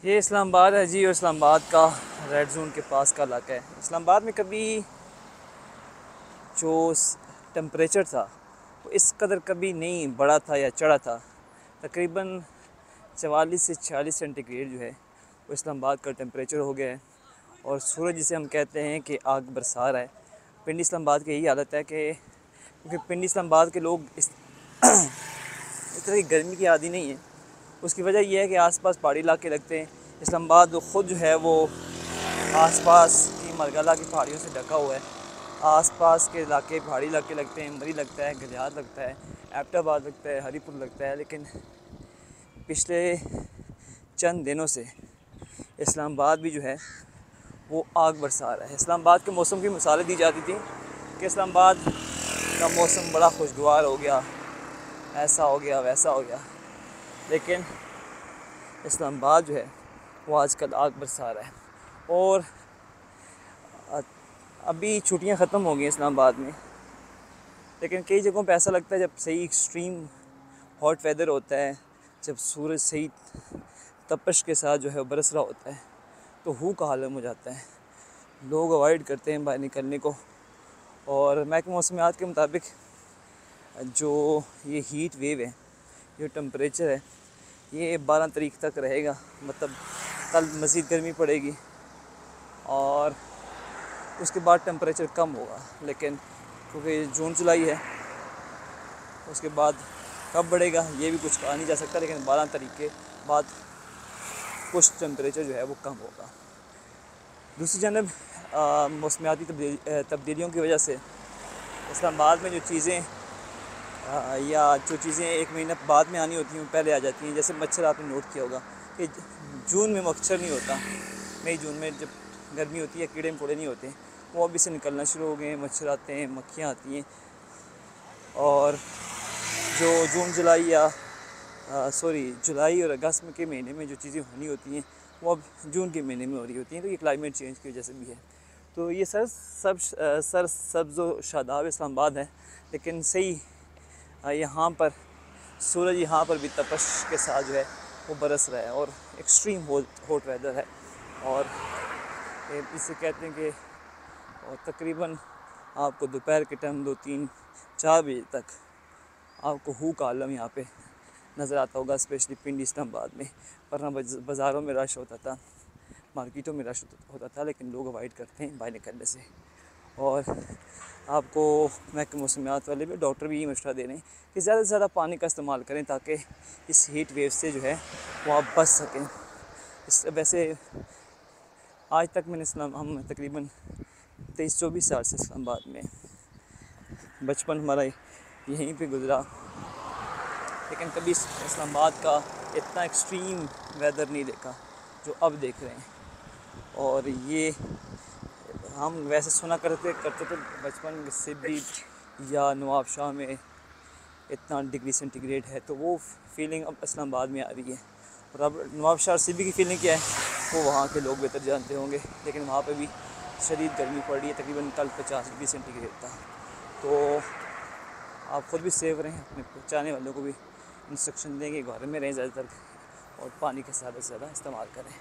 یہ اسلام آباد ہے جی، اور اسلام آباد کا ریڈ زون کے پاس کا علاقہ ہے۔ اسلام آباد میں کبھی جو ٹمپریچر تھا وہ اس قدر کبھی نہیں بڑھا تھا یا چڑھا تھا۔ تقریباً 44 سے 46 سینٹی گریڈ جو ہے وہ اسلام آباد کا ٹمپریچر ہو گیا ہے، اور سورج جسے ہم کہتے ہیں کہ آگ برسا رہا ہے۔ پنڈی اسلام آباد کی یہی حالت ہے کہ کیونکہ پنڈی اسلام آباد کے لوگ اس طرح کی گرمی کی عادی نہیں ہے۔ اس کی وجہ یہ ہے کہ آس پاس پہاڑی علاقے لگتے ہیں۔ اسلام آباد خود جو ہے وہ آس پاس کی مرگلہ کی پہاڑیوں سے ڈھکا ہوا ہے۔ آس پاس کے علاقے پہاڑی علاقے لگتے ہیں، مری لگتا ہے، گلیات لگتا ہے، ایبٹ آباد لگتا ہے، ہری پور لگتا ہے، لیکن پچھلے چند دنوں سے اسلام آباد بھی جو ہے وہ آگ برسا رہا ہے۔ اسلام آباد کے موسم کی مثالیں دی جاتی تھیں کہ اسلام آباد کا موسم بڑا خوشگوار ہو گیا، ایسا ہو گیا، ویسا ہو گیا، لیکن اسلام آباد جو ہے وہ آج کل آگ برسا رہا ہے۔ اور ابھی چھٹیاں ختم ہو گئی اسلام آباد میں، لیکن کئی جگہوں پہ ایسا لگتا ہے جب صحیح ایکسٹریم ہاٹ ویدر ہوتا ہے، جب سورج صحیح تپش کے ساتھ جو ہے برس رہا ہوتا ہے تو ہو کا عالم ہو جاتا ہے، لوگ اوائڈ کرتے ہیں باہر نکلنے کو۔ اور محکمہ موسمیات کے مطابق جو یہ ہیٹ ویو ہے، جو ٹمپریچر ہے، یہ 12 تاریخ تک رہے گا، مطلب کل مزید گرمی پڑے گی اور اس کے بعد ٹمپریچر کم ہوگا، لیکن کیونکہ جون جولائی ہے اس کے بعد کب بڑھے گا یہ بھی کچھ کہا نہیں جا سکتا، لیکن 12 تاریخ کے بعد کچھ ٹمپریچر جو ہے وہ کم ہوگا۔ دوسری جانب موسمیاتی تبدیلیوں کی وجہ سے اسلام آباد میں جو چیزیں ایک مہینہ بعد میں آنی ہوتی ہیں پہلے آ جاتی ہیں، جیسے مچھر آپ نے نوٹ کیا ہوگا کہ جون میں مچھر نہیں ہوتا، مئی جون میں جب گرمی ہوتی ہے کیڑے مکوڑے نہیں ہوتے، وہ ابھی سے نکلنا شروع ہو گئے ہیں، مچھر آتے ہیں، مکھیاں آتی ہیں، اور جو جولائی اور اگست کے مہینے میں جو چیزیں ہونی ہوتی ہیں وہ اب جون کے مہینے میں ہو رہی ہوتی ہیں، تو یہ کلائمیٹ چینج کی وجہ سے بھی ہے۔ تو یہ سر سبز و شاداب اسلام آباد ہے، لیکن صحیح یہاں پر سورج یہاں پر بھی تپش کے ساتھ جو ہے وہ برس رہا ہے، اور ایکسٹریم ہاٹ ویدر ہے، اور اسے کہتے ہیں کہ تقریباً آپ کو دوپہر کے ٹائم 2 3 4 بجے تک آپ کو ہو کا عالم یہاں پہ نظر آتا ہوگا، اسپیشلی پنڈی اسلام آباد میں، ورنہ بازاروں میں رش ہوتا تھا، مارکیٹوں میں رش ہوتا تھا، لیکن لوگ اوائڈ کرتے ہیں باہر نکلنے سے۔ اور آپ کو محکمہ موسمیات والے بھی، ڈاکٹر بھی یہ مشورہ دے رہے ہیں کہ زیادہ سے زیادہ پانی کا استعمال کریں تاکہ اس ہیٹ ویو سے جو ہے وہ آپ بچ سکیں۔ ویسے آج تک ہم تقریباً 23-24 سال سے اسلام آباد میں، بچپن ہمارا یہیں پہ گزرا، لیکن کبھی اسلام آباد کا اتنا ایکسٹریم ویدر نہیں دیکھا جو اب دیکھ رہے ہیں۔ اور یہ ہم ویسے سنا کرتے تھے بچپن میں، سدھی یا نواب شاہ میں اتنا ڈگری سینٹی گریڈ ہے، تو وہ فیلنگ اب اسلام آباد میں آ رہی ہے۔ اور اب نواب شاہ اور سدھی کی فیلنگ کیا ہے وہ وہاں کے لوگ بہتر جانتے ہوں گے، لیکن وہاں پہ بھی شدید گرمی پڑ رہی ہے، تقریباً کل 50 ڈگری سینٹی گریڈ تھا۔ تو آپ خود بھی سیف رہیں، اپنے پہنچانے والوں کو بھی انسٹرکشن دیں کہ گھر میں رہیں زیادہ تر، اور پانی کا زیادہ سے زیادہ استعمال کریں۔